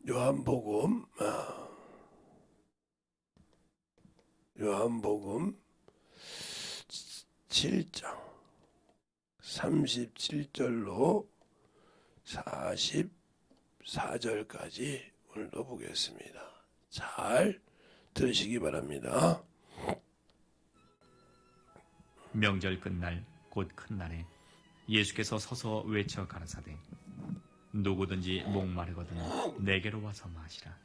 요한복음 요한복음 7장 37절로 44절까지 오늘도 보겠습니다. 잘 들으시기 바랍니다. 명절 끝날 곧 큰 날에 예수께서 서서 외쳐 가라사대 누구든지 목마르거든 내게로 와서 마시라.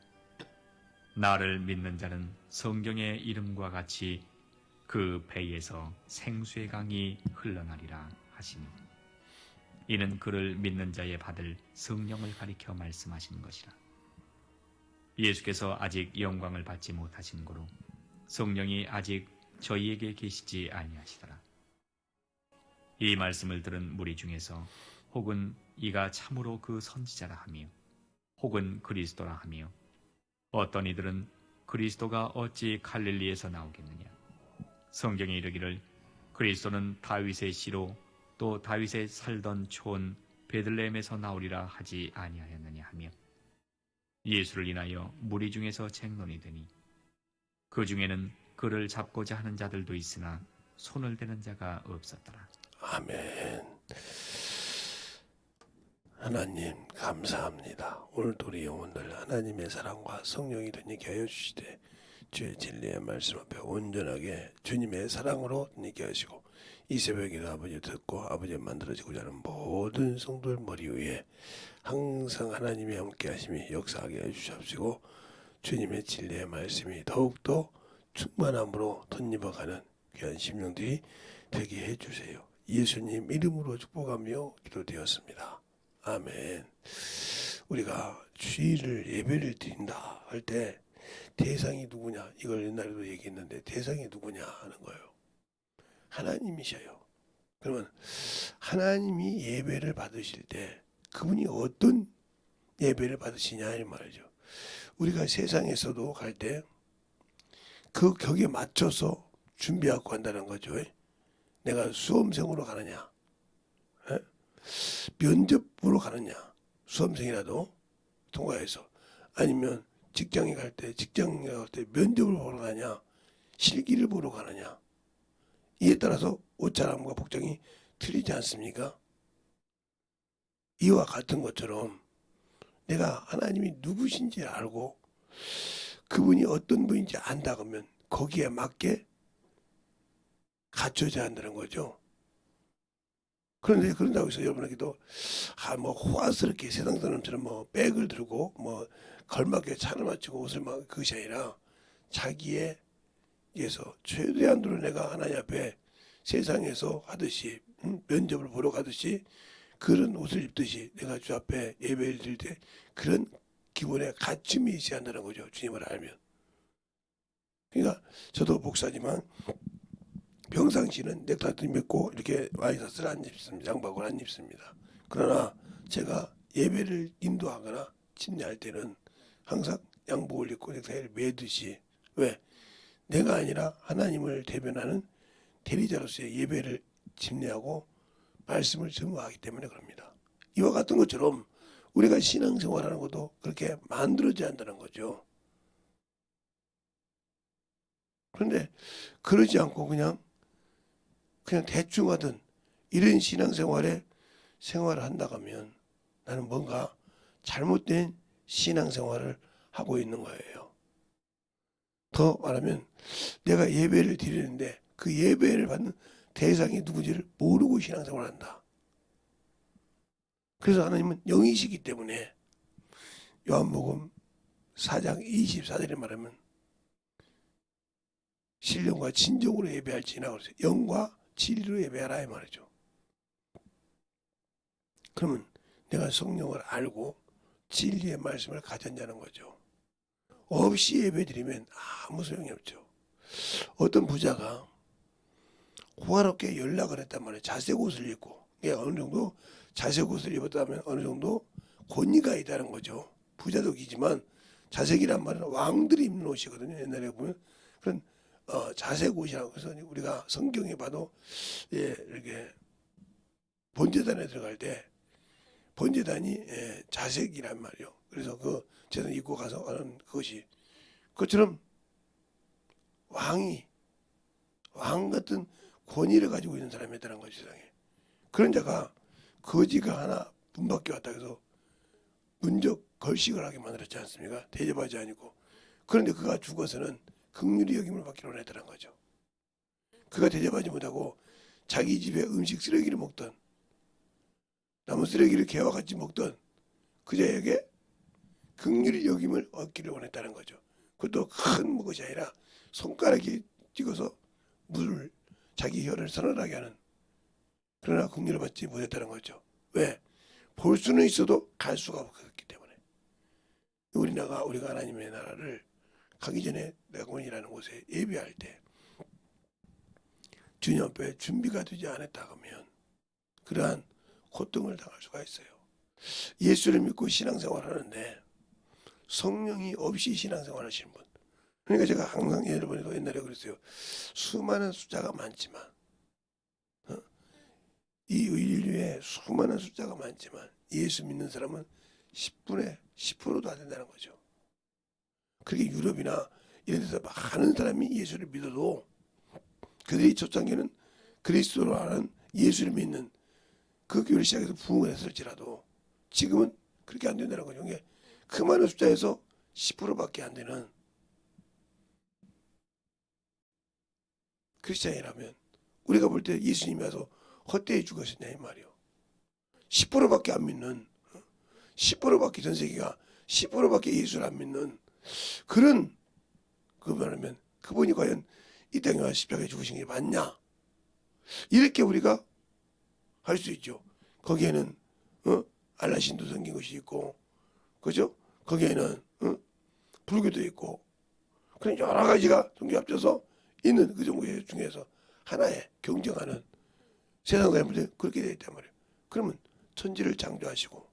나를 믿는 자는 성경의 이름과 같이 그 배에서 생수의 강이 흘러나리라 하시니 이는 그를 믿는 자의 받을 성령을 가리켜 말씀하신 것이라. 예수께서 아직 영광을 받지 못하신 고로 성령이 아직 저희에게 계시지 아니하시더라. 이 말씀을 들은 무리 중에서 혹은 이가 참으로 그 선지자라 하며 혹은 그리스도라 하며 어떤 이들은 그리스도가 어찌 갈릴리에서 나오겠느냐. 성경에 이르기를 그리스도는 다윗의 씨로 또 다윗의 살던 촌 베들레헴에서 나오리라 하지 아니하였느냐 하며 예수를 인하여 무리 중에서 쟁론이 되니 그 중에는 그를 잡고자 하는 자들도 있으나 손을 대는 자가 없었더라. 아멘. 하나님 감사합니다. 오늘도 우리 영혼들 하나님의 사랑과 성령이 되게 하여 주시되 주의 진리의 말씀 앞에 온전하게 주님의 사랑으로 되게 하시고 이 새벽에도 아버지 듣고 아버지 만들어지고자 하는 모든 성도들 머리 위에 항상 하나님이 함께 하심이 역사하게 해주시옵시고 주님의 진리의 말씀이 더욱더 충만함으로 덧입어가는 귀한 심령들이 되게 해주세요. 예수님 이름으로 축복하며 기도되었습니다. 아멘. 우리가 주일을 예배를 드린다 할 때 대상이 누구냐, 이걸 옛날에도 얘기했는데 대상이 누구냐 하는 거예요. 하나님이셔요. 그러면 하나님이 예배를 받으실 때 그분이 어떤 예배를 받으시냐 이 말이죠. 우리가 세상에서도 갈 때 그 격에 맞춰서 준비하고 간다는 거죠. 내가 수험생으로 가느냐, 면접으로 가느냐, 수험생이라도 통과해서, 아니면 직장에 갈 때 면접을 보러 가냐, 실기를 보러 가느냐, 이에 따라서 옷차림과 복장이 틀리지 않습니까? 이와 같은 것처럼 내가 하나님이 누구신지 알고 그분이 어떤 분인지 안다 그러면 거기에 맞게 갖춰져야 한다는 거죠. 그런데 그런다고 해서 여러분에게도 호화스럽게 세상 사람처럼 백을 들고 걸맞게 차를 마치고 옷을 막 그것이 아니라 자기에 의해서 최대한으로 내가 하나님 앞에 세상에서 하듯이 면접을 보러 가듯이 그런 옷을 입듯이 내가 주 앞에 예배를 드릴 때 그런 기본의 갖춤이 있어야 한다는 거죠. 주님을 알면. 그러니까 저도 목사지만 평상시는 넥타이도 맺고 이렇게 와이셔츠를 안 입습니다. 양복을 안 입습니다. 그러나 제가 예배를 인도하거나 침례할 때는 항상 양복을 입고 넥타이를 매듯이, 왜? 내가 아니라 하나님을 대변하는 대리자로서의 예배를 침례하고 말씀을 증거하기 때문에 그럽니다. 이와 같은 것처럼 우리가 신앙생활하는 것도 그렇게 만들어져야 한다는 거죠. 그런데 그러지 않고 그냥 대충 하든 이런 신앙생활을 한다고 하면 나는 뭔가 잘못된 신앙생활을 하고 있는 거예요. 더 말하면 내가 예배를 드리는데 그 예배를 받는 대상이 누구지를 모르고 신앙생활을 한다. 그래서 하나님은 영이시기 때문에 요한복음 4장 24절에 말하면 신령과 진정으로 예배할지나 그랬어요. 영과 진리로 예배하라 이 말이죠. 그러면 내가 성령을 알고 진리의 말씀을 가졌냐는 거죠. 없이 예배드리면 아무 소용이 없죠. 어떤 부자가 호화롭게 연락을 했단 말이에요. 자색 옷을 입고. 어느 정도 자색 옷을 입었다면 어느 정도 권위가 있다는 거죠. 부자덕이지만 자색이란 말은 왕들이 입는 옷이거든요. 옛날에 보면 그런 자색 옷이라고 해서 우리가 성경에 봐도 이렇게 본제단에 들어갈 때 번제단이 자색이란 말이요. 그래서 그 제단 입고 가서 하는 그것이 그것처럼 왕 같은 권위를 가지고 있는 사람이었다는 거죠, 세상에. 그런 자가 거지가 하나 분밖에 왔다 해서 문적 걸식을 하게 만들었지 않습니까? 대접하지 않고. 그런데 그가 죽어서는 긍휼히 여김을 받기로 했다는 거죠. 그가 대접하지 못하고 자기 집에 음식 쓰레기를 먹던 남은 쓰레기를 개와 같이 먹던 그 자에게 긍휼히 여김을 얻기를 원했다는 거죠. 그것도 큰 것이 아니라 손가락에 찍어서 물을 자기 혀를 서늘하게 하는, 그러나 긍휼을 받지 못했다는 거죠. 왜? 볼 수는 있어도 갈 수가 없기 때문에. 우리가 하나님의 나라를 가기 전에 낙원이라는 곳에 예배할 때 주님 앞에 준비가 되지 않았다 하면 그러한 고통을 당할 수가 있어요. 예수를 믿고 신앙생활 하는데 성령이 없이 신앙생활 하시는 분. 그러니까 제가 항상 여러분도 옛날에 그랬어요. 수많은 숫자가 많지만 이 인류에 수많은 숫자가 많지만 예수 믿는 사람은 10분의 10%도 안 된다는 거죠. 그렇게 유럽이나 이런 데서 많은 사람이 예수를 믿어도 그들이 초창기는 그리스도라는 예수를 믿는 그 교회를 시작해서 부흥을 했을지라도 지금은 그렇게 안 된다는 거죠. 이게 그 많은 숫자에서 10%밖에 안 되는 크리스찬이라면 우리가 볼 때 예수님이 와서 헛되이 죽으셨냐 이 말이요. 10%밖에 안 믿는 10%밖에 전 세계가 10%밖에 예수를 안 믿는 그런 그 말하면 그분이 과연 이 땅에 와 십자가에 죽으신 게 맞냐? 이렇게 우리가 할 수 있죠. 거기에는 알라신도 생긴 것이 있고, 그죠? 거기에는 불교도 있고, 그런 여러 가지가 종교 합쳐서 있는 그 종교 중에서 하나에 경쟁하는 세상 사람들 그렇게 되어 있단 말이에요. 그러면 천지를 창조하시고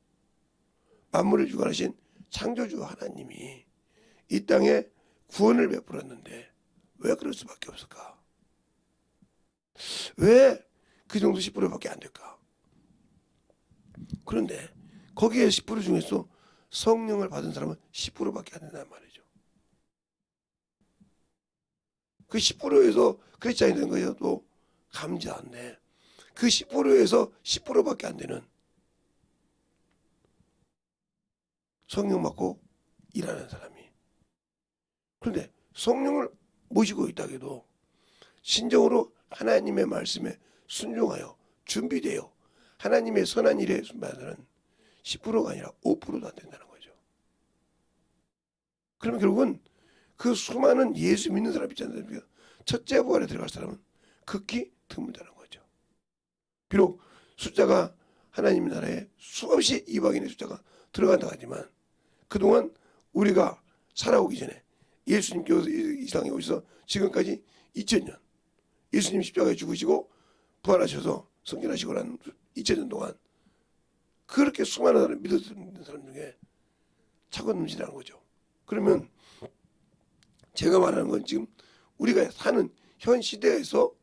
만물을 주관하신 창조주 하나님이 이 땅에 구원을 베풀었는데 왜 그럴 수밖에 없을까? 왜 그 정도 10%밖에 안 될까? 그런데 거기에 10% 중에서 성령을 받은 사람은 10%밖에 안 된단 말이죠. 그 10%에서 크리스찬이 된 거여도 감지한데 그 10%에서 10%밖에 안 되는 성령 받고 일하는 사람이, 그런데 성령을 모시고 있다 해도 신정으로 하나님의 말씀에 순종하여 준비되어 하나님의 선한 일에 순종하는 10%가 아니라 5%도 안 된다는 거죠. 그러면 결국은 그 수많은 예수 믿는 사람 있잖아요. 첫째 부활에 들어갈 사람은 극히 드물다는 거죠. 비록 숫자가 하나님 나라에 수없이 이방인의 숫자가 들어간다 하지만 그동안 우리가 살아오기 전에 예수님께서 이 땅에 오셔서 지금까지 2000년 예수님 십자가에 죽으시고 부활하셔서 성전하시고 난 2000년 동안 그렇게 수많은 사람 믿었던 사람 중에 차고 넘치다는 거죠. 그러면 제가 말하는 건 지금 우리가 사는 현 시대에서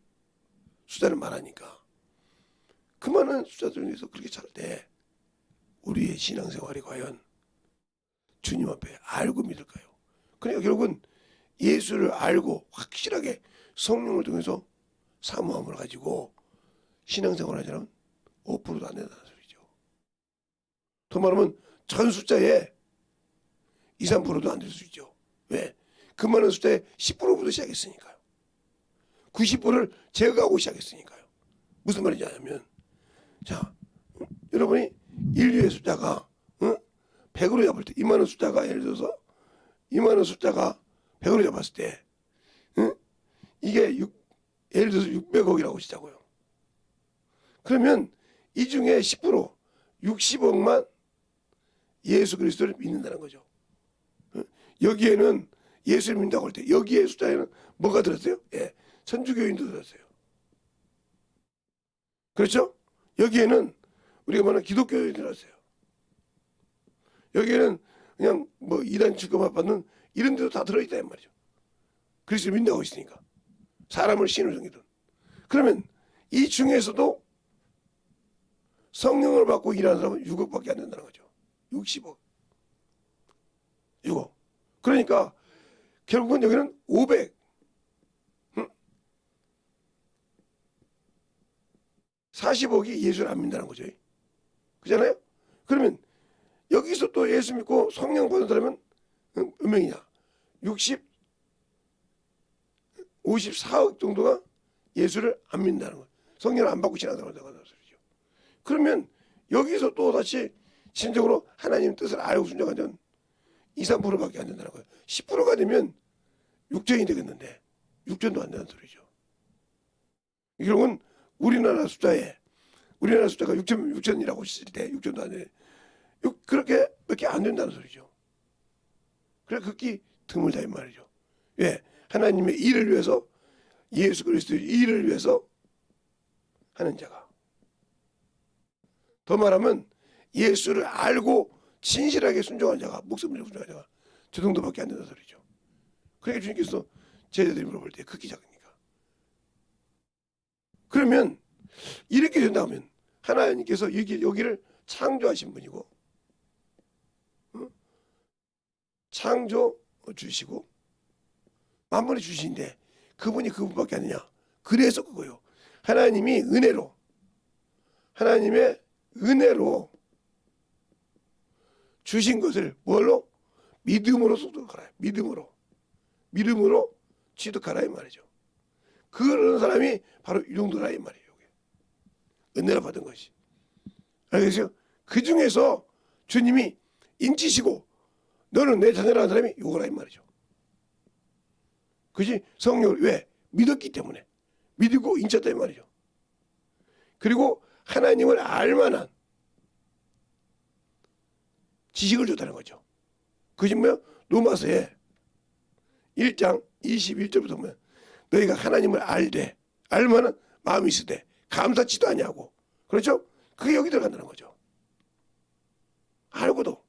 숫자를 말하니까 그 많은 숫자들 중에서 그렇게 잘 때 우리의 신앙생활이 과연 주님 앞에 알고 믿을까요? 그러니까 결국은 예수를 알고 확실하게 성령을 통해서 사모함을 가지고 신앙생활을 하자면 5%도 안 된다는 소리죠. 더 말하면 전 숫자에 2, 3%도 안 될 수 있죠. 왜? 그 많은 숫자에 10%부터 시작했으니까요. 90%를 제거하고 시작했으니까요. 무슨 말인지 아냐면 자, 여러분이 인류의 숫자가 100으로 잡을 때 이만한 숫자가 예를 들어서 이만한 숫자가 100으로 잡았을 때 이게 예를 들어서 600억이라고 치자고요. 그러면 이 중에 10% 60억만 예수 그리스도를 믿는다는 거죠. 여기에는 예수를 믿는다고 할 때 여기에 숫자에는 뭐가 들었어요? 예, 천주교인도 들었어요. 그렇죠? 여기에는 우리가 말하는 기독교인이 들었어요. 여기에는 그냥 뭐 이단 취급을 받는 이런 데도 다 들어있다 말이죠. 그리스도를 믿는다고 있으니까 사람을 신으로 섬기든. 그러면 이 중에서도 성령을 받고 일하는 사람은 6억밖에 안 된다는 거죠. 60억. 6억. 그러니까 결국은 여기는 500. 40억이 예수를 안 믿는다는 거죠. 그잖아요? 그러면 여기서 또 예수 믿고 성령 받은 사람은 몇 명이냐? 54억 정도가 예수를 안 믿는다는 거예요. 성령을 안 받고 지나가는 소리죠. 그러면 여기서 또 다시 진정으로 하나님 뜻을 알고 순종하면 2, 3%밖에 안 된다는 거예요. 10%가 되면 6전이 되겠는데 6전도 안 된다는 소리죠. 결국은 우리나라 숫자가 6천이라고 했을 때 6천도 안 돼. 그렇게 밖에 안 된다는 소리죠. 그래 극히 드물다 이 말이죠. 왜? 하나님의 일을 위해서 예수 그리스도의 일을 위해서 하는 자가. 더 말하면 예수를 알고 진실하게 순종한 자가 목숨을 내고 순종한 자가 저 정도밖에 안 된다는 소리죠. 그러니까 주님께서 제자들이 물어볼 때 극히 작으니까. 그러면 이렇게 된다면 하나님께서 여기를 창조하신 분이고 창조 주시고 만물을 주시는데 그분이 그분밖에 아니냐. 그래서 그거요. 하나님의 은혜로 주신 것을 뭘로? 믿음으로 소득하라. 믿음으로 취득하라 이 말이죠. 그런 사람이 바로 이 정도라 이 말이에요. 은혜를 받은 것이. 알겠어요? 그 중에서 주님이 인치시고 너는 내 자녀라는 사람이 요거라 이 말이죠. 그지? 성령을 왜? 믿었기 때문에. 믿고 인쳤다 이 말이죠. 그리고 하나님을 알만한 지식을 줬다는 거죠. 그것이 뭐야? 로마서에 1장 21절부터 보면 너희가 하나님을 알만한 마음이 있으되 감사치도 아니하고 그렇죠? 그게 여기 들어간다는 거죠. 알고도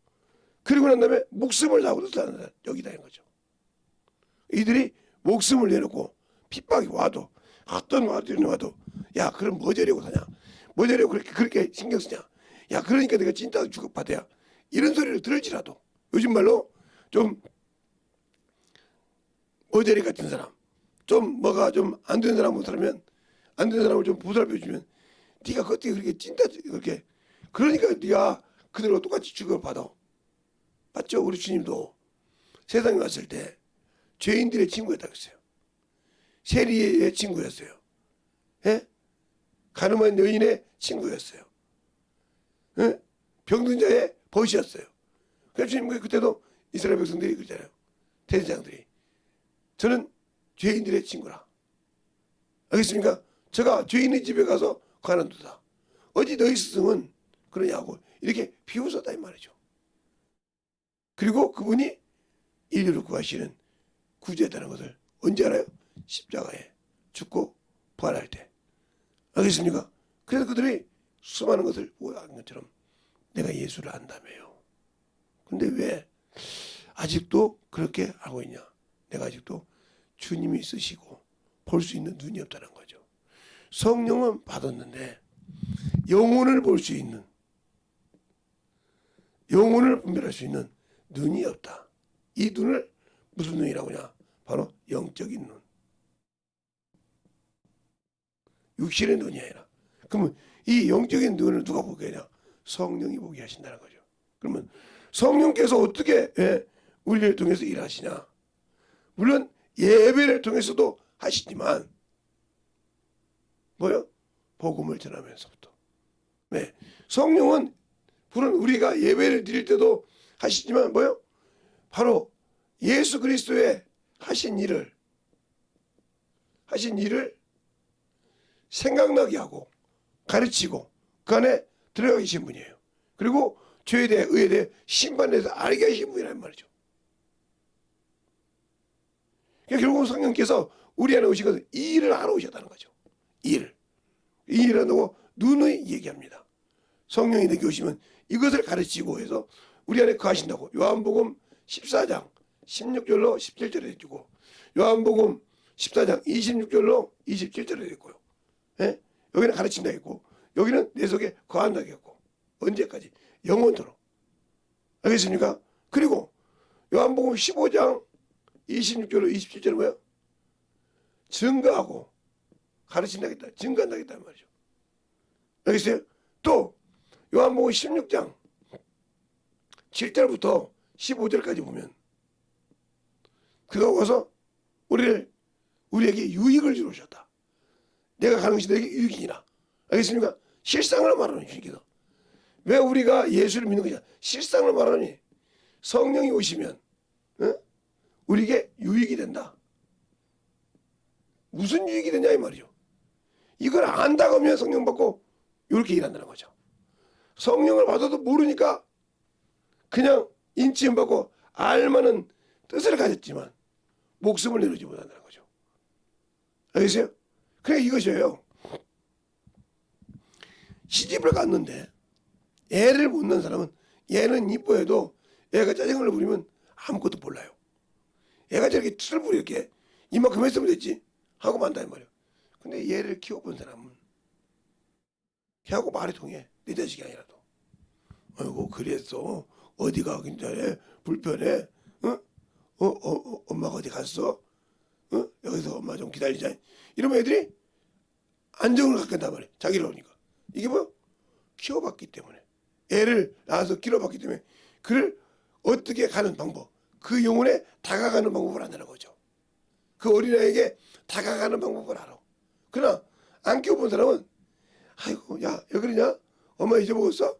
그리고 난 다음에 목숨을 다하고도 여기다 하는 거죠. 이들이 목숨을 내놓고 핍박이 와도 어떤 와도 야 그럼 뭐 저려고 사냐? 뭐 저려고 그렇게 신경 쓰냐? 야 그러니까 내가 진짜 주급받아야 이런 소리를 들을지라도 요즘 말로 좀 머저리 같은 사람 좀 뭐가 좀 안 되는 사람을 살면 안 되는 사람을 좀 보살펴 주면 네가 그때 그렇게 찐따 그렇게 그러니까 네가 그대로 똑같이 취급을 받아. 맞죠? 우리 주님도 세상에 왔을 때 죄인들의 친구였다고 했어요. 세리의 친구였어요. 예? 가늠한 여인의 친구였어요. 예? 병든 자의 벗이었어요. 그래서 주님 그때도 이스라엘 백성들이 그러잖아요. 대제사장들이 저는 죄인들의 친구라. 알겠습니까? 제가 죄인의 집에 가서 관한두다. 어디 너희 스승은 그러냐고 이렇게 비웃었다 이 말이죠. 그리고 그분이 인류를 구하시는 구주였다는 것을 언제 알아요? 십자가에 죽고 부활할 때. 알겠습니까? 그래서 그들이 수많은 것을 안 것처럼 내가 예수를 안다며요. 근데 왜 아직도 그렇게 하고 있냐? 내가 아직도 주님이 쓰시고 볼 수 있는 눈이 없다는 거죠. 성령은 받았는데 영혼을 볼 수 있는 영혼을 분별할 수 있는 눈이 없다. 이 눈을 무슨 눈이라고 하냐? 바로 영적인 눈. 육신의 눈이 아니라. 그러면 이 영적인 눈을 누가 보게 하냐? 성령이 보게 하신다는 거죠. 그러면 성령께서 어떻게 우리를 통해서 일하시냐? 물론 예배를 통해서도 하시지만 뭐요? 복음을 전하면서부터. 네. 성령은 물론 우리가 예배를 드릴 때도 하시지만 뭐요? 바로 예수 그리스도의 하신 일을 생각나게 하고 가르치고 그 안에 들어가 계신 분이에요. 그리고 죄에 대해 의에 대해 심판에 대해서 알게 하신 분이란 말이죠. 그러니까 결국 성령께서 우리 안에 오신 것은 이 일을 하러 오셨다는 거죠. 이 일을 한다고 눈의 얘기합니다. 성령이 내게 오시면 이것을 가르치고 해서 우리 안에 거하신다고 요한복음 14장 16절로 17절에 해주고 요한복음 14장 26절로 27절에 했고요. 예? 여기는 가르친다 했고 여기는 내 속에 거한다고 했고 언제까지? 영원토록. 알겠습니까? 그리고 요한복음 15장 26절로 27절은 뭐예요? 증거하고 가르친다겠다. 증거한다겠다는 말이죠. 알겠어요? 또 요한복음 16장 7절부터 15절까지 보면 그가 와서 우리에게 유익을 주러 오셨다. 내가 가는 것이 너에게 유익이니라. 알겠습니까? 실상을 말하는 주님께서. 왜 우리가 예수를 믿는 거냐? 실상을 말하니 성령이 오시면 우리에게 유익이 된다. 무슨 유익이 되냐 이 말이죠. 이걸 안다고 하면 성령 받고 이렇게 일한다는 거죠. 성령을 받아도 모르니까 그냥 인치임 받고 알만한 뜻을 가졌지만 목숨을 내놓지 못한다는 거죠. 알겠어요? 그러니까 이것이에요. 시집을 갔는데 애를 못 낳은 사람은 얘는 이뻐해도 애가 짜증을 부리면 아무것도 몰라요. 애가 저렇게 틀을 부리 이렇게 이만큼 했으면 됐지 하고 만다 이 말이에요. 근데 얘를 키워본 사람은 걔하고 말이 통해. 내 자식이 아니라도. 아이고 그랬어. 어디가 굉장히 불편해. 엄마가 어디 갔어? 여기서 엄마 좀 기다리자. 이러면 애들이 안정을 갖게 한단 말이에요. 자기를 오니까. 이게 뭐야? 키워봤기 때문에. 애를 낳아서 길러봤기 때문에 그를 어떻게 가는 방법, 그 영혼에 다가가는 방법을 안다는 거죠. 그 어린아이에게 다가가는 방법을 알아. 그러나 안 키워본 사람은 아이고 야 왜 그러냐? 엄마 잊어먹었어?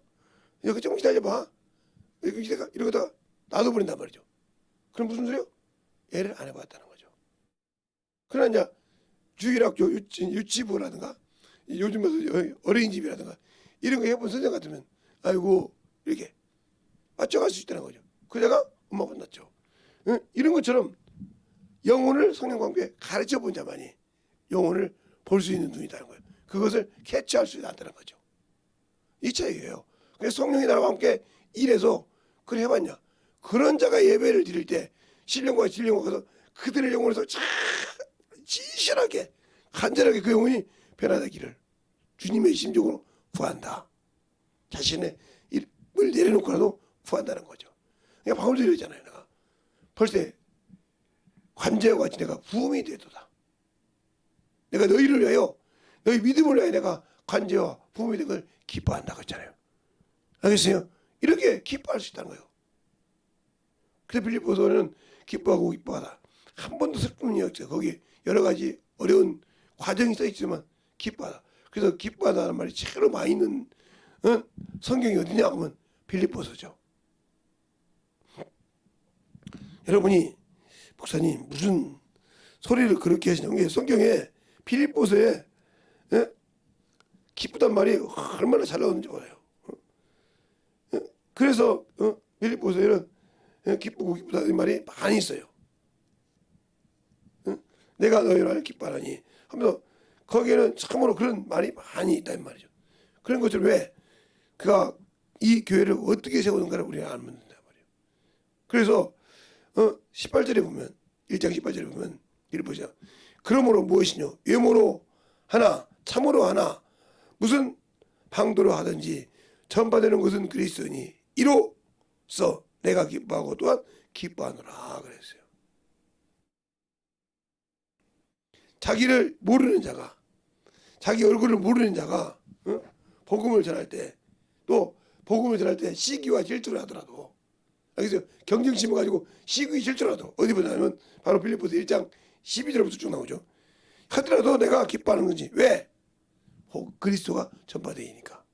여기 좀 기다려봐. 이러다가 놔둬버린단 말이죠. 그럼 무슨 소리요? 애를 안 해봤다는 거죠. 그러나 이제 주일학교 유치부라든가 요즘 무슨 어린이집이라든가 이런 거 해본 선생 같으면 아이고 이렇게 맞춰갈 수 있다는 거죠. 그러다가 엄마 혼났죠. 이런 것처럼 영혼을 성령과 함께 가르쳐 본 자만이 영혼을 볼 수 있는 눈이라는 거예요. 그것을 캐치할 수 있다는 거죠. 이 차이예요. 그래서 성령이 나와 함께 일해서 그래 해봤냐. 그런 자가 예배를 드릴 때 신령과 진령과 가서 그들의 영혼에서 진실하게 간절하게 그 영혼이 변화되기를 주님의 심정으로 구한다. 자신의 일을 내려놓고라도 구한다는 거죠. 그러니까 바울도 이러잖아요. 내가 벌써 관제와 같이 내가 부음이 되도다. 내가 너희를 위하여 너희 믿음을 위하여 내가 관제와 부음이 된 걸 기뻐한다고 했잖아요. 알겠어요? 이렇게 기뻐할 수 있다는 거예요. 그래서 빌립보서는 기뻐하고 기뻐하다. 한 번도 슬픔이 없어요. 거기 여러 가지 어려운 과정이 써 있지만 기뻐하다. 그래서 기뻐하다는 말이 제일 많이 있는 성경이 어디냐 하면 빌립보서죠. 여러분이 목사님 무슨 소리를 그렇게 하시냐는 게 성경에 빌립보서에 기쁘단 말이 얼마나 잘 나오는지 몰라요. 그래서 빌립보서에는 기쁘고 기쁘다는 말이 많이 있어요. 내가 너희를 기뻐하니 하면서 거기에는 참으로 그런 말이 많이 있다는 말이죠. 그런 것을 왜 그가 이 교회를 어떻게 세우는가를 우리가 알면 된단 말이에요. 그래서 18절에 보면 1장 18절에 보면 이를 보자. 그러므로 무엇이뇨? 외모로 하나 참으로 하나 무슨 방도로 하든지 전파되는 것은 그리스도니 이로써 내가 기뻐하고 또한 기뻐하노라 그랬어요. 자기를 모르는 자가 자기 얼굴을 모르는 자가 복음을 전할 때 또 복음을 전할 때 시기와 질투를 하더라도 알겠어요? 경쟁심을 가지고 시기 질투를 하더라도 어디 보냐면 바로 빌립보서 1장 12절부터 쭉 나오죠. 하더라도 내가 기뻐하는 건지 왜? 그리스도가 전파되니까.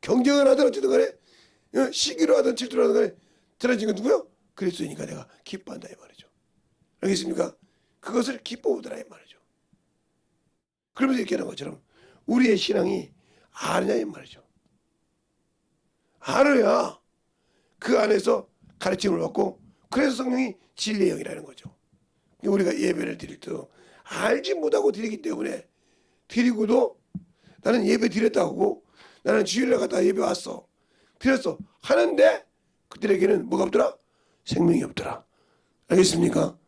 경쟁을 하든 어쨌든 간에 시기로 하든 질투를 하든 간에 전해진 건 누구요? 그리스도니까 내가 기뻐한다 이 말이죠. 알겠습니까? 그것을 기뻐하더라 이 말이죠. 그러면서 이렇게 하는 것처럼 우리의 신앙이 아느냐 이 말이죠. 알아야 그 안에서 가르침을 받고 그래서 성령이 진리의 영이라는 거죠. 우리가 예배를 드릴 때도 알지 못하고 드리기 때문에 드리고도 나는 예배 드렸다고 하고 나는 주일날 갔다 예배 왔어 드렸어 하는데 그들에게는 뭐가 없더라? 생명이 없더라. 알겠습니까?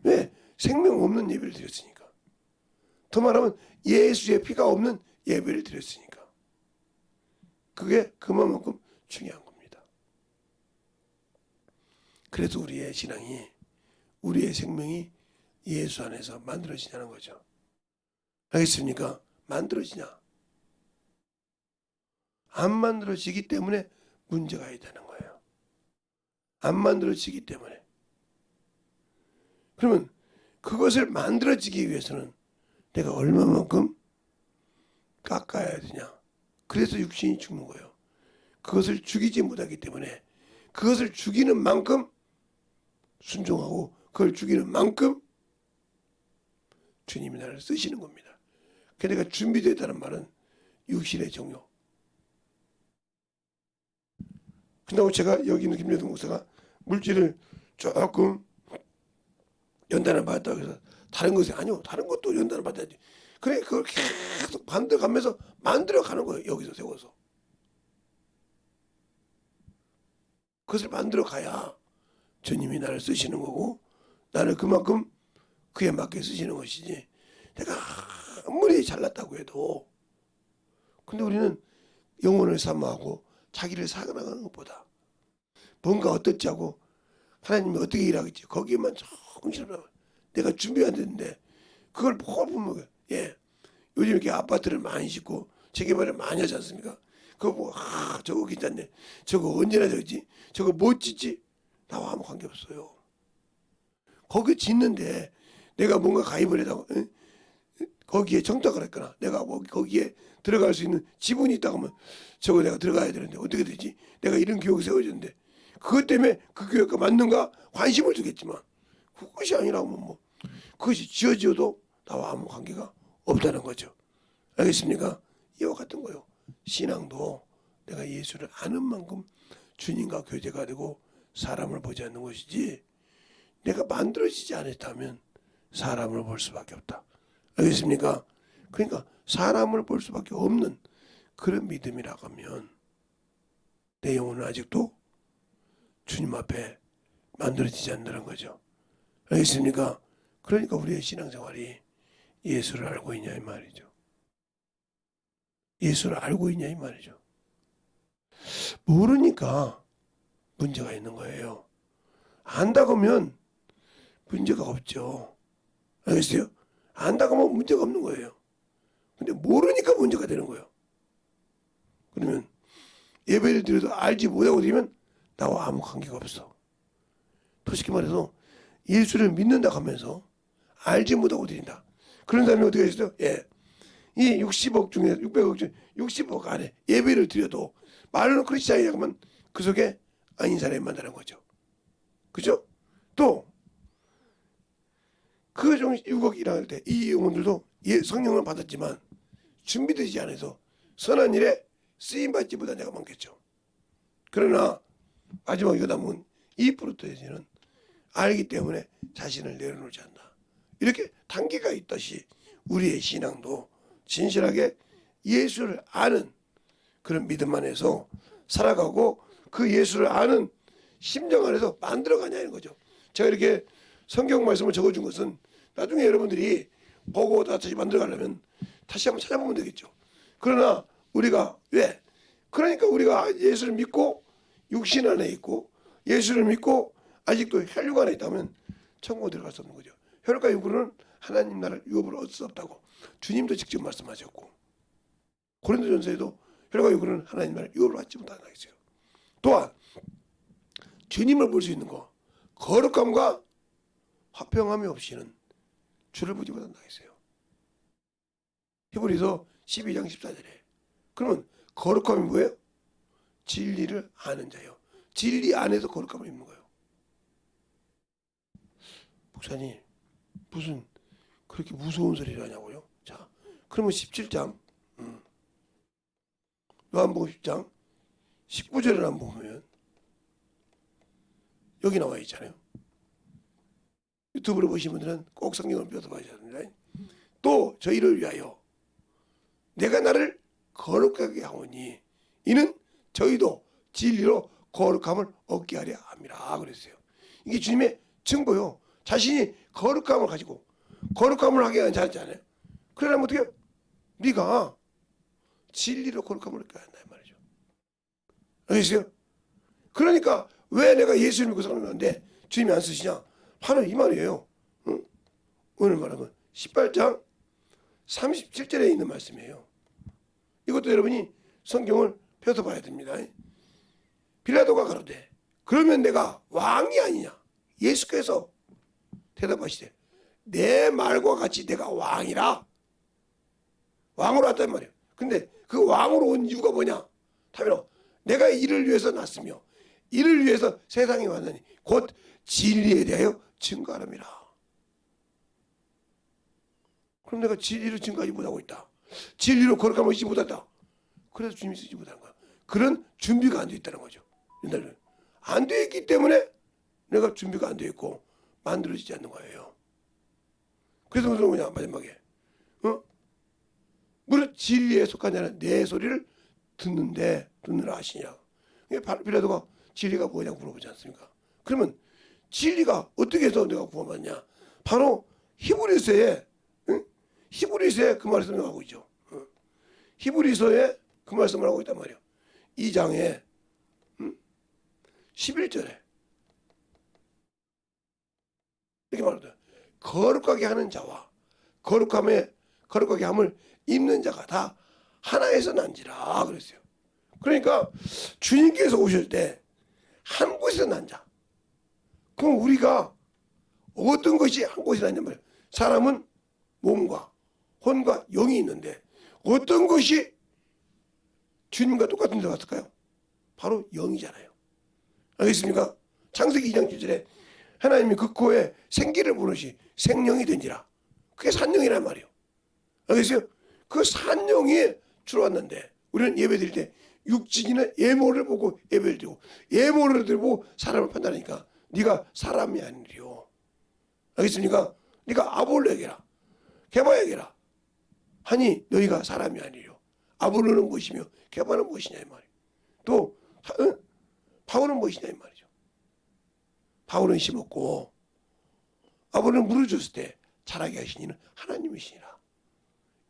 왜? 생명 없는 예배를 드렸으니까. 더 말하면 예수의 피가 없는 예배를 드렸으니까. 그게 그만큼 중요한 겁니다. 그래서 우리의 신앙이, 우리의 생명이 예수 안에서 만들어지냐는 거죠. 알겠습니까? 만들어지냐? 안 만들어지기 때문에 문제가 있다는 거예요. 안 만들어지기 때문에. 그러면 그것을 만들어지기 위해서는 내가 얼마만큼 깎아야 되냐? 그래서 육신이 죽는 거예요. 그것을 죽이지 못하기 때문에 그것을 죽이는 만큼 순종하고 그걸 죽이는 만큼 주님이 나를 쓰시는 겁니다. 그 내가 준비되었다는 말은 육신의 종료. 그렇다고 제가 여기 있는 김여동 목사가 물질을 조금 연단을 받았다고 해서 다른 것이 아니요. 다른 것도 연단을 받아야지. 그래 그걸 계속 만들어가면서 만들어가는 거예요. 여기서 세워서. 그것을 만들어가야 주님이 나를 쓰시는 거고 나를 그만큼 그에 맞게 쓰시는 것이지. 내가 아무리 잘났다고 해도 근데 우리는 영혼을 사모하고 자기를 사랑하는 것보다 뭔가 어떻지 하고 하나님이 어떻게 일하겠지 거기에만 정신없어. 내가 준비가 안 됐는데 그걸 보면 요즘 이렇게 아파트를 많이 짓고 재개발을 많이 하지 않습니까? 그거 보고 저거 괜찮네. 저거 언제나 저지? 저거 못 짓지? 나와 아무 관계없어요. 거기 짓는데 내가 뭔가 가입을 해다가 거기에 청탁을 했거나 내가 뭐 거기에 들어갈 수 있는 지분이 있다고 하면 저거 내가 들어가야 되는데 어떻게 되지? 내가 이런 교육을 세워줬는데 그것 때문에 그 교육과 맞는가 관심을 두겠지만 그것이 아니라면 뭐 그것이 지어져도 나와 아무 관계가 없다는 거죠. 알겠습니까? 이와 같은 거요. 신앙도 내가 예수를 아는 만큼 주님과 교제가 되고 사람을 보지 않는 것이지 내가 만들어지지 않았다면 사람을 볼 수밖에 없다. 알겠습니까? 그러니까 사람을 볼 수밖에 없는 그런 믿음이라고 하면 내 영혼은 아직도 주님 앞에 만들어지지 않는다는 거죠. 알겠습니까? 그러니까 우리의 신앙생활이 예수를 알고 있냐 이 말이죠. 예수를 알고 있냐 이 말이죠. 모르니까 문제가 있는 거예요. 안다고 하면 문제가 없죠. 알겠어요? 안다고 하면 문제가 없는 거예요. 근데 모르니까 문제가 되는 거예요. 그러면 예배를 드려도 알지 못하고 드리면 나와 아무 관계가 없어. 솔직히 말해서 예수를 믿는다 하면서 알지 못하고 드린다. 그런 사람이 어떻게 있어요? 이 60억 중에 600억 중에 60억 안에 예배를 드려도 말로는 크리스찬이라고 하면 그 속에 아닌 사람이 만나는 거죠. 그죠? 또 그 중 6억 일할 때 이 영혼들도 성령을 받았지만 준비되지 않아서 선한 일에 쓰임받지 못한 자가 많겠죠. 그러나 마지막 이거 남은 2%에서는 알기 때문에 자신을 내려놓지 않는다. 이렇게 단계가 있듯이 우리의 신앙도 진실하게 예수를 아는 그런 믿음 안에서 살아가고 그 예수를 아는 심정 안에서 만들어가냐는 거죠. 제가 이렇게 성경 말씀을 적어준 것은 나중에 여러분들이 보고 다시 만들어가려면 다시 한번 찾아보면 되겠죠. 그러나 우리가 왜? 그러니까 우리가 예수를 믿고 육신 안에 있고 예수를 믿고 아직도 혈육 안에 있다면 천국에 들어갈 수 없는 거죠. 혈육과 육으로는 하나님 나라를 유업으로 얻을 수 없다고 주님도 직접 말씀하셨고 고린도전서에도 혈육과 육으로는 하나님 나라를 유업으로 받지 못한다고 했어요. 또한 주님을 볼 수 있는 거 거룩함과 화평함이 없이는 주를 보지 못한다고 했어요. 히브리서 12장 14절에 그러면 거룩함이 뭐예요? 진리를 아는 자요. 진리 안에서 거룩함을 입는 거예요. 목사님 무슨 그렇게 무서운 소리를 하냐고요? 자, 그러면 17장 요한복음 10장 19절을 한번 보면 여기 나와 있잖아요. 유튜브로 보신 분들은 꼭 성경을 펴서 봐야 됩니다. 또 저희를 위하여 내가 나를 거룩하게 하오니 이는 저희도 진리로 거룩함을 얻게 하려 함이라 그랬어요. 이게 주님의 증거요. 자신이 거룩함을 가지고 거룩함을 하게 하지 않잖아요. 그러려면 어떻게 해요? 네가 진리로 거룩함을 얻게 한다 이 말이죠. 알겠어요? 그러니까 왜 내가 예수를 믿고 살았는데 주님이 안 쓰시냐? 바로 이 말이에요. 응? 오늘 말하면 18장 37절에 있는 말씀이에요. 이것도 여러분이 성경을 펴서봐야 됩니다. 빌라도가 가로되 그러면 내가 왕이 아니냐? 예수께서 대답하시되 내 말과 같이 내가 왕이라. 왕으로 왔단 말이에요. 근데 그 왕으로 온 이유가 뭐냐? 답이라 내가 이를 위해서 났으며 이를 위해서 세상에 왔느니 곧 진리에 대하여 증거하람이라. 그럼 내가 진리를 증거하지 못하고 있다. 진리로 거룩함을 얻지 못한다. 그래서 주님이 쓰지 못하는 거야. 그런 준비가 안 돼 있다는 거죠. 안 돼 있기 때문에 내가 준비가 안 돼 있고 만들어지지 않는 거예요. 그래서 무슨 뭐냐 마지막에 무릇 진리에 속한 자는 내 소리를 듣느라 하시냐. 빌라도가 진리가 뭐냐고 물어보지 않습니까? 그러면 진리가 어떻게 해서 내가 구원받냐? 바로 히브리서에 그 말씀을 하고 있죠. 히브리서에 그 말씀을 하고 있단 말이에요. 2장에 11절에 이렇게 말합니다. 거룩하게 하는 자와 거룩하게 함을 입는 자가 다 하나에서 난지라 그랬어요. 그러니까 주님께서 오실 때 한 곳에서 난 자. 그럼 우리가 어떤 것이 한 곳에 났냐 말이에요. 사람은 몸과 혼과 영이 있는데 어떤 것이 주님과 똑같은 데 왔을까요? 바로 영이잖아요. 알겠습니까? 창세기 2장 7절에 하나님이 그 코에 생기를 부르시 생명이 된지라. 그게 산영이란 말이에요. 알겠어요? 그 산영이 들어왔는데 우리는 예배 드릴 때 육신이나 예모를 보고 예배를 드리고 예모를 드리고 사람을 판단하니까 네가 사람이 아니리요. 알겠습니까? 네가 아볼로에게라 게바에게라 하니 너희가 사람이 아니리요. 아볼로는 무엇이며 게바는 무엇이냐 이 말이에요. 또 바울은 무엇이냐 이 말이죠. 바울은 심었고 아볼로는 물을 줬을 때 자라게 하신 이는 하나님이시니라.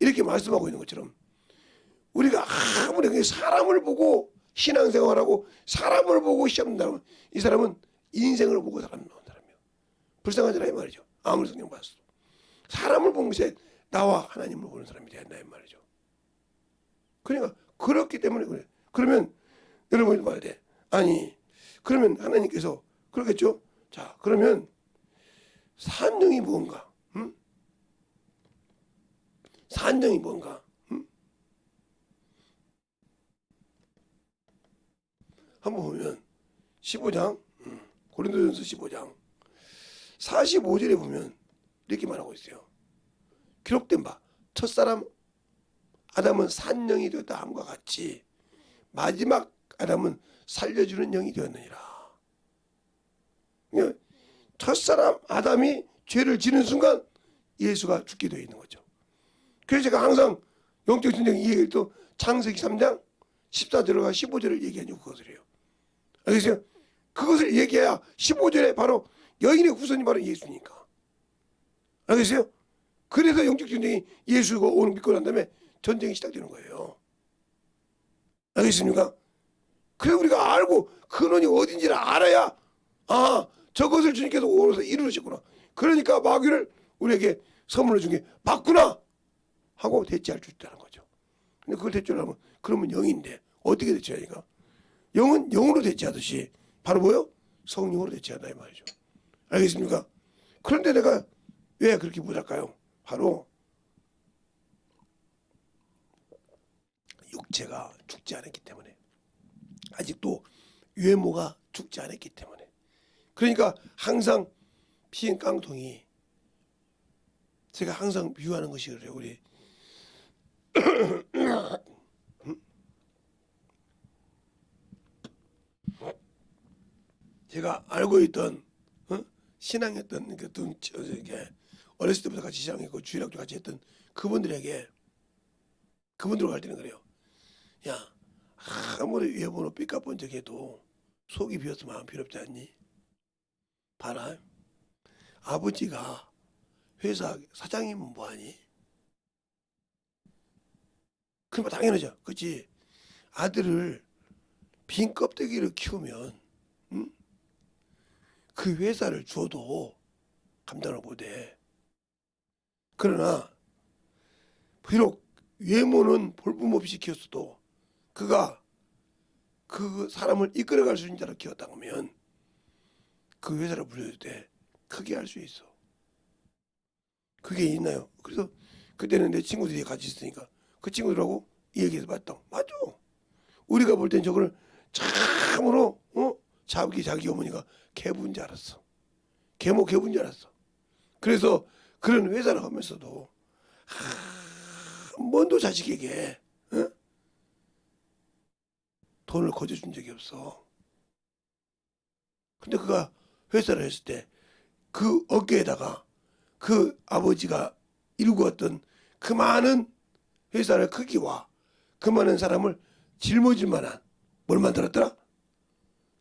이렇게 말씀하고 있는 것처럼 우리가 아무리 사람을 보고 신앙생활하고 사람을 보고 시험 본다면 이 사람은 인생을 보고 사람 나온 사람이에요. 불쌍한 사람이 말이죠. 아무리 성경 봤어도 사람을 보는 것에 나와 하나님을 보는 사람이 돼야 한다 이 말이죠. 그러니까 그렇기 때문에 그래. 그러면 여러분이 봐야 돼. 아니 그러면 하나님께서 그러겠죠. 자 그러면 산영이 뭔가? 산영이 뭔가? 한번 보면 15장 고린도전서 15장 45절에 보면 이렇게 말하고 있어요. 기록된 바 첫사람 아담은 산영이 되었다 함과 같이 마지막 아담은 살려주는 영이 되었느니라. 첫사람 아담이 죄를 지는 순간 예수가 죽게 되어 있는 거죠. 그래서 제가 항상 영적 전쟁 이 얘기를 또 창세기 3장 14절과 15절을 얘기하는 그것을해요. 알겠어요? 그것을 얘기해야 15절에 바로 여인의 후손이 바로 예수니까. 알겠어요? 그래서 영적 전쟁이 예수가 오는 믿고 난 다음에 전쟁이 시작되는 거예요. 알겠습니까? 그래 우리가 알고 근원이 어딘지를 알아야 저것을 주님께서 오셔서 이루셨구나. 그러니까 마귀를 우리에게 선물로 준 게 맞구나 하고 대체할 수 있다는 거죠. 근데 그걸 대체하려면 그러면 영인데 어떻게 대체하니까? 영은 영으로 대체하듯이 바로 뭐요? 성령으로 대체한다 이 말이죠. 알겠습니까? 그런데 내가 왜 그렇게 못할까요? 바로 육체가 죽지 않았기 때문에 아직도 외모가 죽지 않았기 때문에 그러니까 항상 피인 깡통이 제가 항상 비유하는 것이 그래요. 우리 제가 알고 있던 신앙했던 어렸을 때부터 같이 신앙했고 주일학교 같이 했던 그분들에게 그분들 갈 때는 그래요. 야 아무리 외모로 삐까뻔쩍해도 속이 비었으면 마음 필요없지 않니? 봐라 아버지가 회사 사장이면 뭐하니? 그러면 당연하죠. 그렇지 아들을 빈 껍데기를 키우면 그 회사를 줘도 감당을 못해. 그러나 비록 외모는 볼품없이 키웠어도 그가 그 사람을 이끌어갈 수 있는 자로 키웠다 하면 그 회사를 불려줄 때 크게 할 수 있어. 그게 있나요? 그래서 그때는 내 친구들이 같이 있으니까 그 친구들하고 이 얘기해서 봤다. 맞아. 우리가 볼 땐 저걸 참으로 자기 어머니가 개부인 줄 알았어. 계모 개부인 줄 알았어. 그래서 그런 회사를 하면서도 한 번도 자식에게 돈을 거저준 적이 없어. 근데 그가 회사를 했을 때 그 어깨에다가 그 아버지가 이루고 왔던 그 많은 회사의 크기와 그 많은 사람을 짊어질 만한 뭘 만들었더라?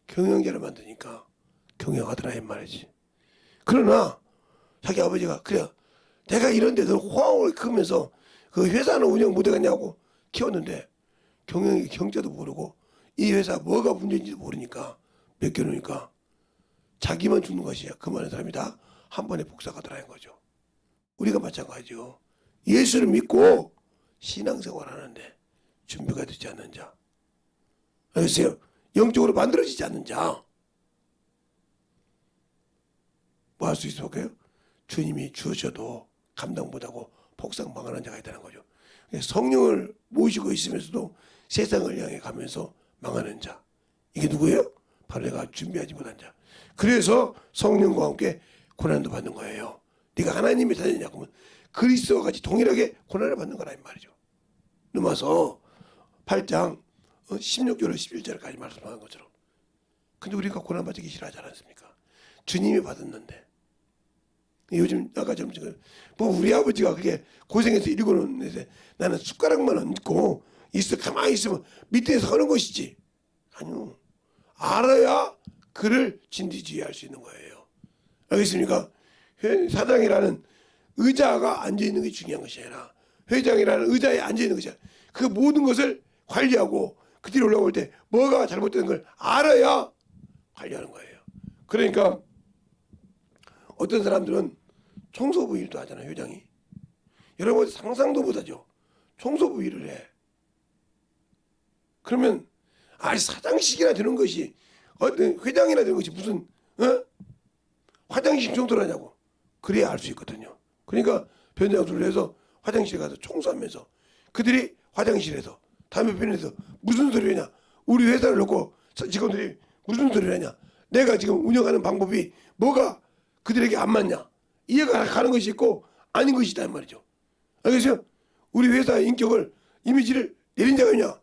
경영자를 만드니까 경영하더라 이 말이지. 그러나 자기 아버지가 그래 내가 이런데 너 호황을 크면서 그 회사는 운영 못하겠냐고 키웠는데 경제도 모르고 이 회사 뭐가 문제인지도 모르니까 맡겨놓으니까 자기만 죽는 것이야. 그 많은 사람이 다 한 번에 복사가더라는 거죠. 우리가 마찬가지죠. 예수를 믿고 신앙생활 하는데 준비가 되지 않는 자. 알겠어요? 영적으로 만들어지지 않는 자. 뭐 할 수 있을까요? 주님이 주셔도 감당 못하고 폭삭 망하는 자가 있다는 거죠. 성령을 모시고 있으면서도 세상을 향해 가면서 망하는 자. 이게 누구예요? 바로 내가 준비하지 못한 자. 그래서 성령과 함께 고난도 받는 거예요. 네가 하나님의 자녀냐 그러면 그리스도와 같이 동일하게 고난을 받는 거라 이 말이죠. 넘어서 8장 16절로 11절까지 말씀한 것처럼. 근데 우리가 고난 받기 싫어하지 않습니까? 주님이 받았는데 요즘 아까처럼 뭐 우리 아버지가 그게 고생해서 일궈놓는데 나는 숟가락만 얹고 가만히 있으면 밑에서 하는 것이지. 아니요. 알아야 그를 진디지휘할 수 있는 거예요. 알겠습니까? 사장이라는 의자가 앉아있는 게 중요한 것이 아니라 회장이라는 의자에 앉아있는 것이 아니라 그 모든 것을 관리하고 그 뒤로 올라올 때 뭐가 잘못된 걸 알아야 관리하는 거예요. 그러니까 어떤 사람들은 청소부 일도 하잖아요. 회장이. 여러분 상상도 못하죠. 청소부 일을 해. 그러면 사장식이나 되는 것이 어떤 회장이나 되는 것이 무슨 화장실 청소를 하냐고. 그래야 알 수 있거든요. 그러니까 변장수를 해서 화장실에 가서 청소하면서 그들이 화장실에서 담배 피면서 무슨 소리를 하냐. 우리 회사를 놓고 직원들이 무슨 소리를 하냐. 내가 지금 운영하는 방법이 뭐가 그들에게 안 맞냐. 이해가 가는 것이 있고 아닌 것이 있단 말이죠. 알겠어요? 우리 회사의 인격을 이미지를 내린 자가 있냐.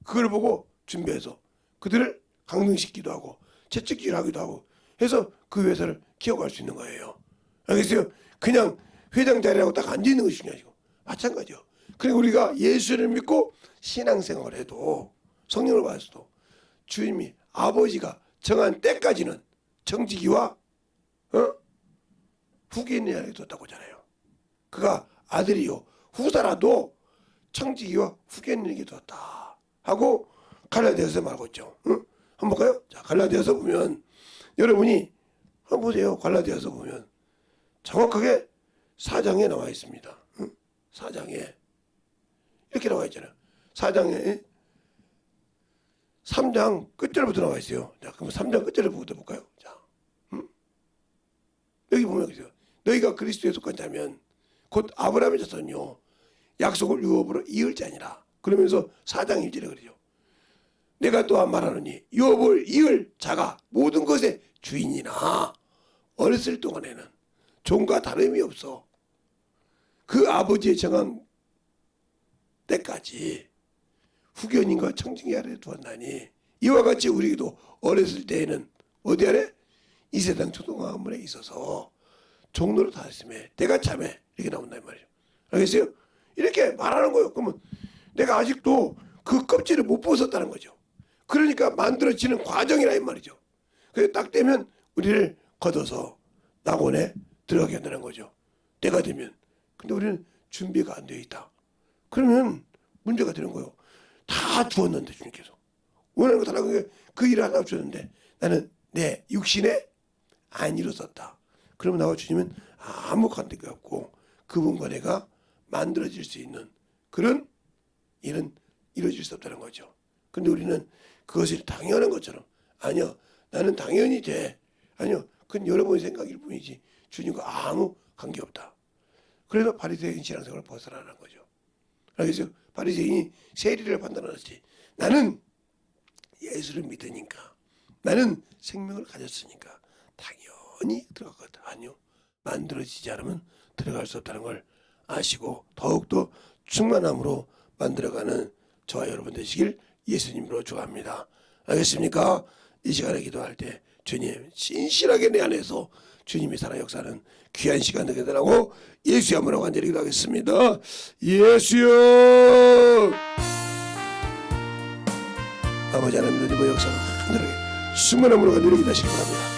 그걸 보고 준비해서 그들을 강등시키기도 하고 채찍질을 하기도 하고 해서 그 회사를 키워갈 수 있는 거예요. 알겠어요? 그냥 회장 자리라고 딱 앉아있는 것이 중요하고 마찬가지요. 그러니까 우리가 예수를 믿고 신앙생활을 해도 성령을 받아서도 주님이 아버지가 정한 때까지는 청지기와 후계인에게 뒀다고 하잖아요. 그가 아들이요 후사라도 청지기와 후계인에게 뒀다 하고 갈라디아서 말하고 있죠. 한번 볼까요? 자, 갈라디아서 보면 여러분이 한번 보세요. 갈라디아서 보면 정확하게 4장에 나와 있습니다. 4장에 이렇게 나와 있잖아요. 4장에 3장 끝절부터 나와 있어요. 자, 그럼 3장 끝절부터 볼까요? 자, 여기 보면 있어요. 너희가 그리스도에 속한 자면 곧 아브라함의 자손이요 약속을 유업으로 이을 자니라. 그러면서 4장 1절에 그러죠. 내가 또한 말하노니 유업을 이을 자가 모든 것의 주인이나 어렸을 동안에는 종과 다름이 없어. 그 아버지의 정한 때까지 후견인과 청징이 아래 두었나니 이와 같이 우리도 어렸을 때에는 어디 아래? 이 세상 초동화문에 있어서 종로로 다녔음에 때가 참에 이렇게 나온단 말이죠. 알겠어요? 이렇게 말하는 거예요. 그러면 내가 아직도 그 껍질을 못 벗었다는 거죠. 그러니까 만들어지는 과정이라 이 말이죠. 그래서 딱 되면 우리를 걷어서 낙원에 들어가게 한다는 거죠. 때가 되면. 근데 우리는 준비가 안 되어 있다. 그러면 문제가 되는 거예요. 다 주었는데 주님께서 원하는 거 달라고 그 일을 하려고 줬는데 나는 내 육신에 안 이루어졌다. 그러면 나와 주님은 아무 관계가 없고 그분과 내가 만들어질 수 있는 그런 일은 이루어질 수 없다는 거죠. 근데 우리는 그것을 당연한 것처럼 아니요 나는 당연히 돼. 아니요 그건 여러분의 생각일 뿐이지 주님과 아무 관계없다. 그래서 바리새인 신앙생활을 벗어나는 거죠. 그래서 바리새인이 세리를 판단하지. 나는 예수를 믿으니까 나는 생명을 가졌으니까 당연히 들어가겠다. 아니요. 만들어지지 않으면 들어갈 수 없다는 걸 아시고 더욱더 충만함으로 만들어가는 저와 여러분 되시길 예수님으로 축원합니다. 알겠습니까? 이 시간에 기도할 때 주님 진실하게 내 안에서 주님의 살아 역사는 귀한 시간 되게 되라고 예수의 이름으로 간절히 기도하겠습니다. 예수여 아버지 하나님 누리고 역사가 하늘에 충만함으로 간절히 기도하시기 바랍니다.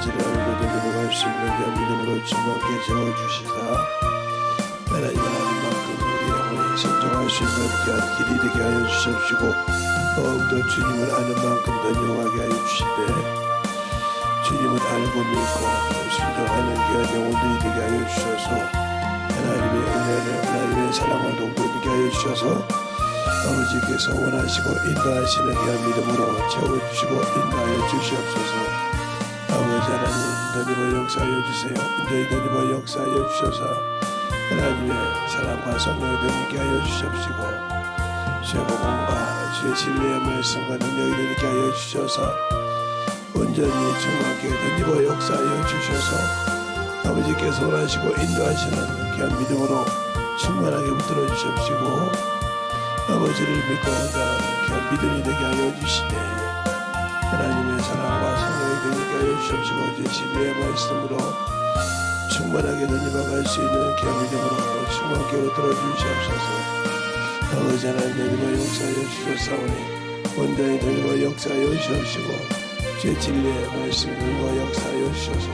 아버지를 알고 던져갈 수 있는 귀한 믿음으로 충만케 채워주시사 하나님 하나님만큼 우리 영혼이 성장할 수 있는 귀한 길이 되게 하여 주시옵시고 더욱더 주님을 아는 만큼 더 용하게 하여 주시되 주님을 알고 믿고 순종하는 귀한 영혼들이 되게 하여 주셔서 하나님의 은혜를 하나님의 사랑을 동분하게 하여 주셔서 아버지께서 원하시고 인도하시는 귀한 믿음으로 채워주시고 인도하여 주시옵소서. 아버지 하나님 더디버 역사하여 주세요. 인도히 더디버 역사하여 주셔서 하나님의 사랑과 성령이 되게 하여 주시옵시고 주의 복음과 주의 진리의 말씀과 능력이 되게 하여 주셔서 온전히 충만하게 더디버 역사하여 주셔서 아버지께서 원하시고 인도하시는 귀한 믿음으로 충만하게 붙들어 주시옵시고 아버지를 믿고 나가는 귀한 믿음이 되게 하여 주시되 하나님의 사랑과 성령이 되게 하여 주시옵시고 제 진리의 말씀으로 충만하게 던져갈 수 있는 귀한 믿음으로 충만하게 붙들어 주시옵소서. 아버지 하나님 던져봐 역사하여 주셨사오니 온전히 던져봐 역사하여 주시옵시고 제 진리의 말씀으로 역사하여 주셔서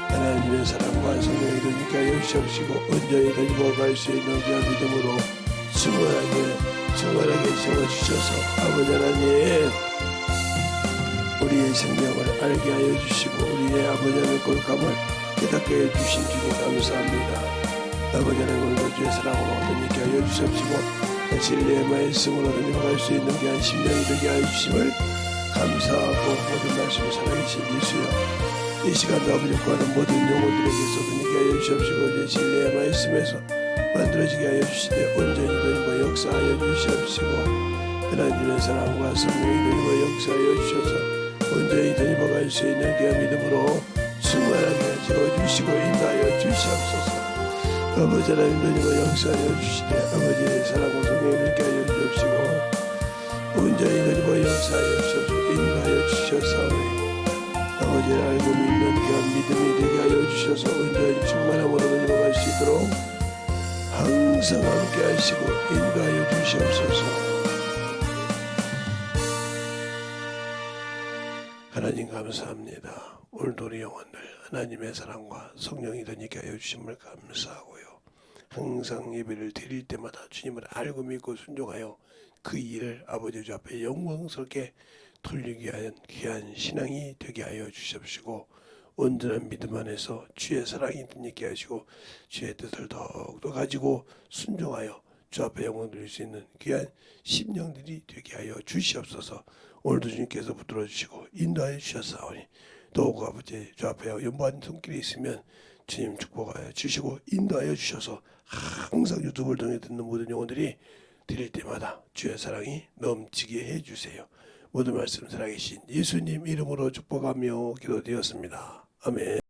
하나님의 사랑과 성령이 되게 하여 주시옵시고 온전히 던져갈 수 있는 귀한 믿음으로 충만하게 채워주셔서 아버지 하나님 우리의 생명을 알게 하여 주시고 우리의 아버지 하나님의 거룩함을 깨닫게 해주신 주님 감사합니다. 아버지 하나님 오늘도 주의 사랑으로 얻어내게 하여 주시옵시고 진리의 말씀으로 얻어갈 수 있는 귀한 심령이 되게 하여 주심을 감사하고 모든 말씀을 살아계신 예수여 이 시간도 아버지 구하는 모든 영혼들에게서 얻어내게 하여 주시옵시고 진리의 말씀에서 만들어지게 하여 주시되 온전히 더이버 역사하여 주시옵시고 하나님의 사랑과 성령이 더이버 역사하여 주셔서 온전히 더이버 갈 수 있는 귀한 믿음으로 충만하게 채워주시고 인도하여 주시옵소서. 아버지 하나님 더이버 역사하여 주시되 아버지의 사랑과 성령을 있게 하여 주옵시고 온전히 더이버 역사하여 주옵시고 인도하여 주셔서 아버지를 알고 믿는 귀한 믿음이 되게 하여 주셔서 온전히 충만함으로 더이버 갈 수 있도록 항상 함께 하시고 인도하여 주시옵소서. 하나님 감사합니다. 오늘도 우리 영혼들 하나님의 사랑과 성령이 되게 하여 주심을 감사하고요. 항상 예배를 드릴 때마다 주님을 알고 믿고 순종하여 그 일을 아버지 주 앞에 영광스럽게 돌리기 위한 귀한 신앙이 되게 하여 주시옵시고 온전한 믿음 안에서 주의 사랑이 있게 하시고 주의 뜻을 더욱더 가지고 순종하여 주 앞에 영광 드릴 수 있는 귀한 심령들이 되게 하여 주시옵소서. 오늘도 주님께서 붙들어 주시고 인도하여 주셨사오니 더욱 아버지 주 앞에 연보한 손길이 있으면 주님 축복하여 주시고 인도하여 주셔서 항상 유튜브를 통해 듣는 모든 영혼들이 드릴 때마다 주의 사랑이 넘치게 해주세요. 모든 말씀 살아계신 예수님 이름으로 축복하며 기도드렸습니다. 아멘.